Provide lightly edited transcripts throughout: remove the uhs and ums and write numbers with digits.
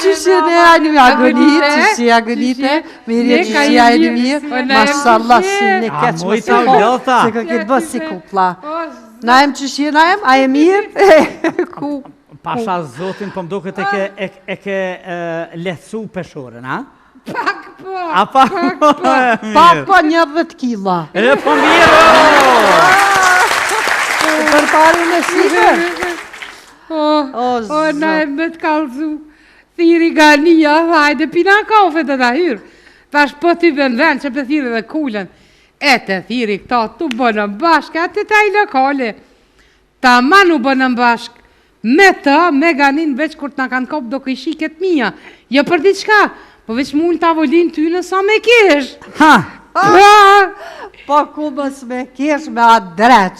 qështjene agonite, qështje agonite, mirë qështje e një mirë, mashallah si në keqë më se ko, se ka këtë bës si kupla. Najem qështje, najem, a e mirë? Pasha zotin, po mduket e ke lehtësu peshorën, a? Pak po 10 kila. E po mirë! Për pari në shqipër. O, na e me të kalzu, thiri gania, hajde, pina kafe të da hyrë. Tash po t'i vend që për thiri dhe kulen. E të thiri këta, tu bënëm bashkë, atë taj lokale. Ta manu bënëm bashkë. Me të, me ganin, veç kur t'na kanë kopë do këshiket mija. Jo për diçka, po veç mund t'avolin ty në sa me kesh. Po ku mës me kesh me atë dreq.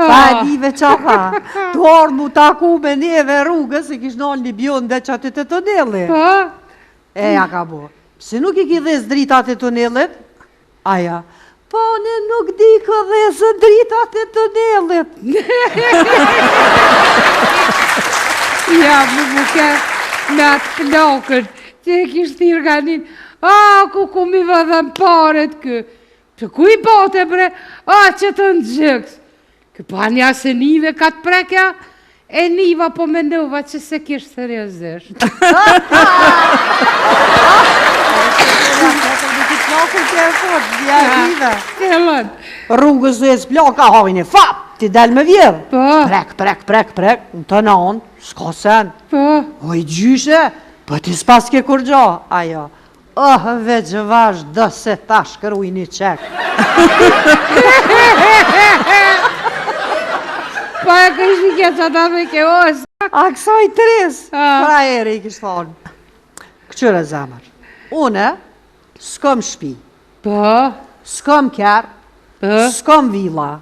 Pa e dive qafa. Tuar mu taku me neve rrugës, i kish nalë një bion dhe që atë të tunelit. E, ja ka bo. Pse nuk i ki dhez dritat e tunelit? Aja. Po, ne nuk di kë dhezë dritat e tunelit. Ja, më ke me atë plakën, që e kishtë thirë ganin, ku mi vëdhëm paret kë, që ku i bote bre, që të në gjëks, kë pa një se nive ka të prekja, e niva po me nëva që se kishtë seriozisht. Rrugës dhe e s'plaka havin e fap, ti del me vjerë. Prek, në të naon, s'ka sen. O i gjyshe, po ti s'pas ke kur gjo. Ajo, veç vash dë se ta shkëruj një qek. Pa e kështi kje që ta me ke os. A kësa i tres, pra eri i kishtë thonë. Këqyre zemër, une s'kom shpi, s'kom kjerë, s'kom vila,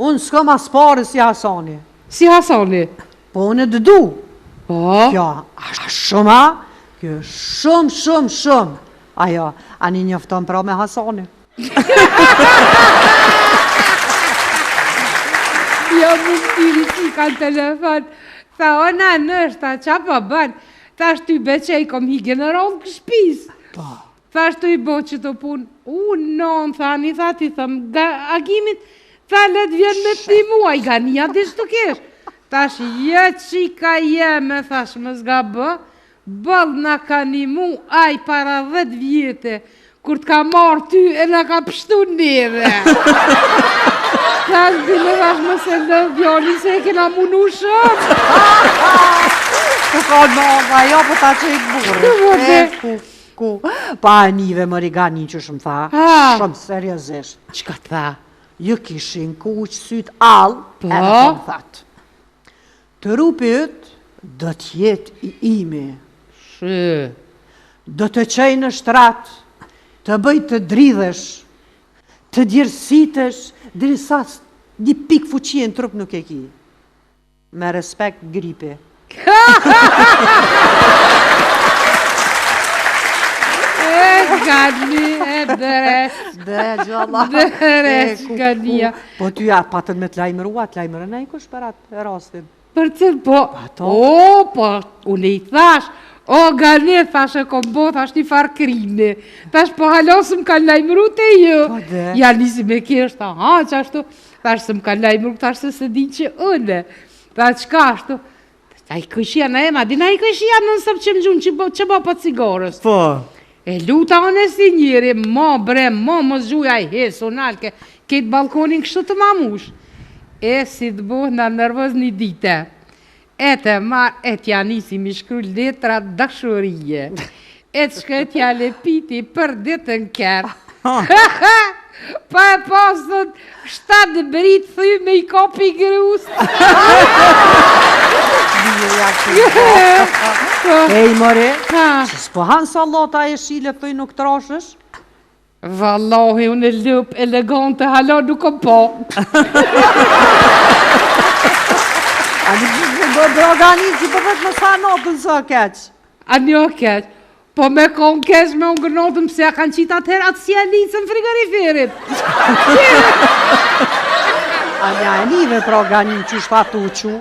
unë s'kom aspare si Hasani. Si Hasani? Po unë e dëdu. Kjo, ashtë shumë, kjo shumë. Ajo, ani njëfton pra me Hasani. Jo, më tiri që ka në telefon, tha ona nështë, qa po bënë, tha shtu i beqe i kom hi general kë shpis. Tha shtu i bo që të punë, non, thani, tha ti thëmë, agimit, tha let vjen me ti mua, i gania dish të kesh. Tash jetë që i ka jeme, thash më zga bë, bëllë na ka një mu, aj para 10 vjetë, kur t'ka marrë ty e na ka pështu neve. Tash bile thash më se në vjoli se e kena munu shumë. Të ka në jo, po ta që i të burë. Ku? Pa e nive më rigani që shumë tha, shumë seriozisht. Qka të tha? Ju kishin kuq syt all, edhe të më thatë. Të rupit, do t'jet i imi. Do të qej në shtrat, të bëj të dridhesh, të djersitesh, drisa një pik fuqie në trup nuk e ki. Me respekt gripi. Gani, e dëres. Dëres, gania. Po ty ja, patën me t'lajmërua, t'lajmërën e i kush për atë rastin. Për cilë, po, unë i thash, gani, thash e kom bo, thash një farë krine. Thash, po halosëm ka lajmëru të ju. Ja, nisi me kjesht, që ashtu, thash, se më ka lajmëru, thash, se din që une. Thash, qka ashtu, a i këshia në ema, din a i këshia në nësëm që më gjunë, që bo për cigarës. Po. E luta anë si njëri, më zhuja i hesu nalke, këtë balkonin kështë të mamush. E si të buh në nërvëz një dite. E të marë, e t'ja nisi mi shkru letra dashurije. E të shkë t'ja lepiti për ditën kërë. Pa e pasët, 7 brit thuj me i kopi grus. Ej, more, që s'po hanë salata e shile, thuj nuk trashësh? Vallahi, unë e lëp elegante, hala nuk o po. A një gjithë do drogani që për vetë më sa notën së keq? A një keq, po me kon keq me unë gërnotëm se a kanë qita të herat si e lisën frigoriferit. A një e nive drogani që shfatu që?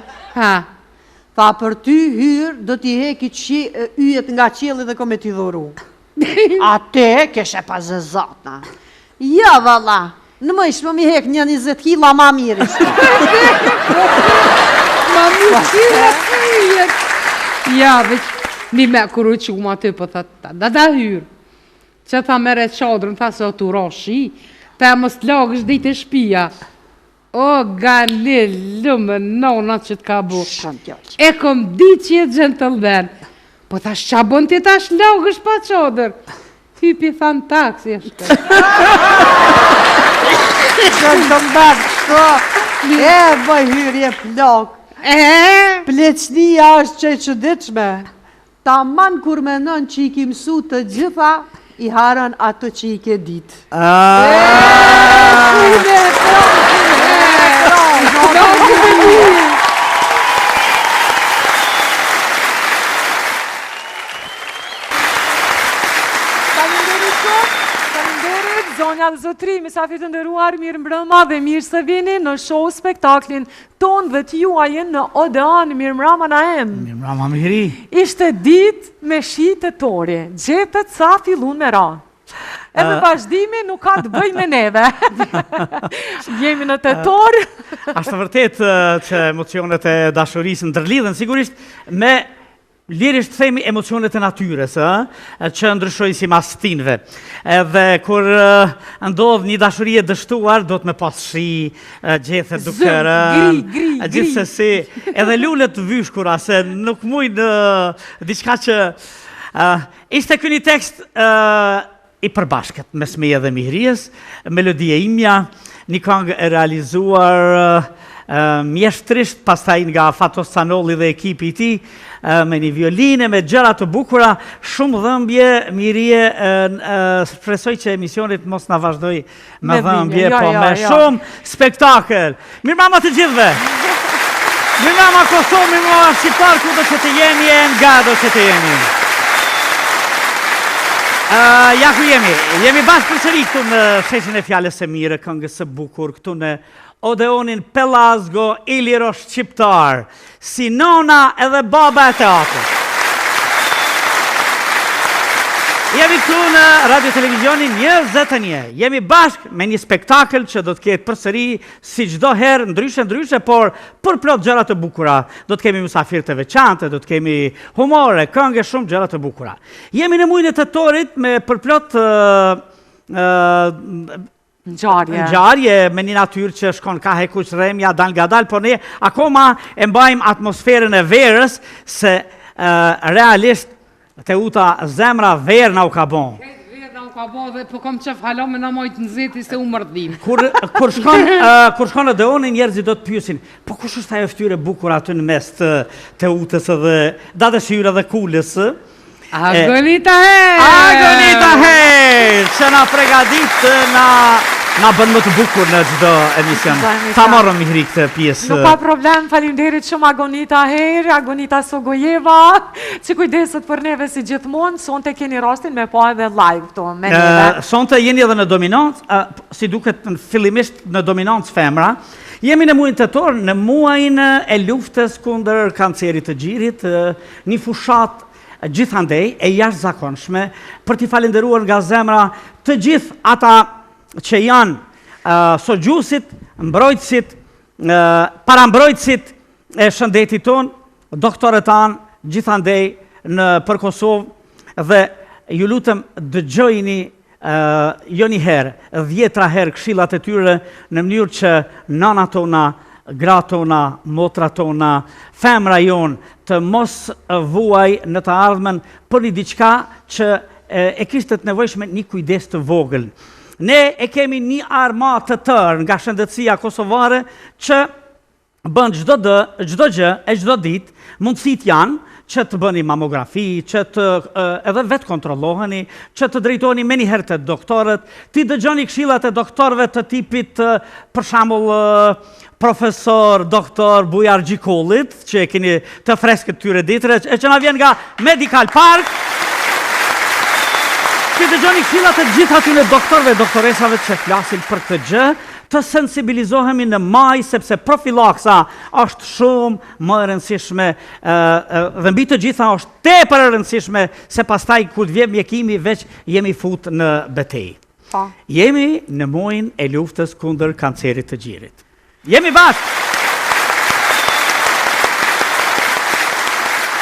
Tha për ty hyrë, do t'i heki yjet nga qielli dhe kom e t'i dhuru. Ate, keshe pa zezatna. Ja, valla, në më ishme mi hek një 20 kila ma mirë ishte. Ma mirë qila të yjet. Ja, veç, një me kërë që ma të për thëtë, da hyrë. Që tha mere qadrën, tha se o të roshi, ta mos lagësh dit e shpia. O, galil, lume, nona që t'ka bu. E kom di që jetë gentleman. Po thash qa bon t'i tash lagësh pa qadrë. Typi than taksi e shkë. Gentleman, shko. E, bëj hyrje plak. Pleqnia është që e qëditshme. Ta man kur menon që i ki mësu të gjitha, i haran ato që i ke ditë. Faleminderit, zonja dhe zotri, misafir të nderuar, mirë mbrëma dhe mirë se vini në show spektaklin ton dhe t'juajën në Odeon, mirë mbrëma na em. Mirë mbrëma mihri. Ishte dit me shi të tori, gjetët sa fillun me ra. E me vazhdimi nuk ka të bëj me neve. Jemi në tetor. Ashtë vërtet që emocionet e dashurisë ndërlidhen, sigurisht me lirisht themi emocionet e natyres, që ndryshojnë si mas tinve. Edhe kur ndodh një dashurie dështuar, do të me pas shi, gjethet duke rënë, gjithsesi, edhe lullet vyshkura, se nuk mujnë diçka që... Ishte ky një tekst i përbashkët mes meje dhe Mihrijes, melodia imja, një këngë e realizuar mjeshtrisht, pastaj nga Fatos Canolli dhe ekipi i tij, me një violine, me gjëra të bukura, shumë dhëmbje. Mihrie, shpresoj që emisionit mos na vazhdoj me dhëmbje, po me shumë spektakel. Mirëmbrëma të gjithëve. Mirëmbrëma Kosovë, mirëmbrëma shqiptar, kudo që të jeni e nga do që të jeni. Ja ku jemi bashkë përsëri këtu në sheshin e fjales e mire, këngës së bukur, këtu në Odeonin Pelazgo, Iliro shqiptar, si nona edhe baba e teatrit. Jemi këtu në Radio Televizionin 21. Jemi bashkë me një spektakl që do të ketë përsëri si çdo herë, ndryshe, por për plot gjëra të bukura. Do të kemi mysafirë të veçantë, do të kemi humore, këngë, shumë gjëra të bukura. Jemi në muajin e tetorit me përplot ngjarje me një natyrë që shkon ka hekuq rremja dal nga dal, por ne akoma e mbajmë atmosferën e verës, se realisht Teuta, zemra verë na u ka bon. Verë na u ka bon dhe po kom qef halo me na mojtë nëziti se u mërdhim. Kur shkon në Odeonin, njerëzit do të pyesin, po kush është ajo ftyre bukur aty në mes të Teutës dhe dadëshyra dhe kulës? Agonita Her! Agonita Her! Që na pregadit na bën më të bukur në çdo emision. Ta morëm Mihri këtë pjesë. Nuk ka problem, faleminderit shumë Agonita Her, Agonita Sogojeva, që kujdeset për neve si gjithmonë, sonte keni rastin me pa edhe live këto me neve. Sonte jeni edhe në dominancë, si duket fillimisht në dominancë femra. Jemi në muajin tetor, në muajin e luftës kundër kancerit të gjirit, një fushat gjithandej e jashtëzakonshme, për t'i falenderuar nga zemra të gjithë ata që janë sogjusit, mbrojtësit, parambrojtësit e shëndetit ton, doktorët tanë, gjithandej për Kosovë, dhe ju lutem dëgjojini jo një herë, 10 herë këshillat e tyre në mënyrë që nana tona, gra tona, motra tona, femra jonë të mos vuaj në të ardhmen për një diçka që e kishte të nevojshme një kujdes të vogël. Ne e kemi një armat të tërë nga shëndetësia kosovare që bën çdo gjë e çdo ditë, mundësit janë që të bëni mamografi, që të edhe vetë kontrolloheni, që të drejtoni me njëherë të doktorët, ti dëgjoni këshillat e doktorëve të tipit, për shembull, profesor, doktor Bujar Gjikollit, që e keni të freskët tyre ditëre, që na vjen nga Medical Park, që dëgjoni këshillat e gjithë atyre doktorëve, doktoresave që flasin për këtë gjë, të sensibilizohemi në maj, sepse profilaksa është shumë më e rëndësishme dhe mbi të gjitha është tepër e rëndësishme se pastaj kur të vjen mjekimi veç jemi fut në betejë. Jemi në muajin e luftës kundër kancerit të gjirit. Jemi bashkë!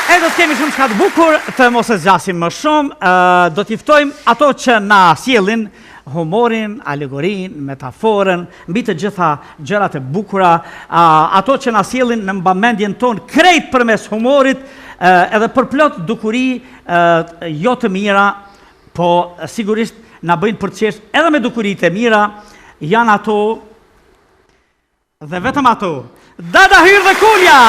E do të kemi shumë shka të bukur, të mos e zgjasim më shumë, do t'i ftojmë ato që na sjellin humorin, alegorin, metaforën, mbi të gjitha gjërat e bukura, ato që na sjellin në mbamendjen tonë krejt përmes humorit, edhe përplot dukuri jo të mira, po sigurisht na bëjnë përqesh edhe me dukurit e mira, janë ato dhe vetëm ato. Dada Hyrë dhe Kulja!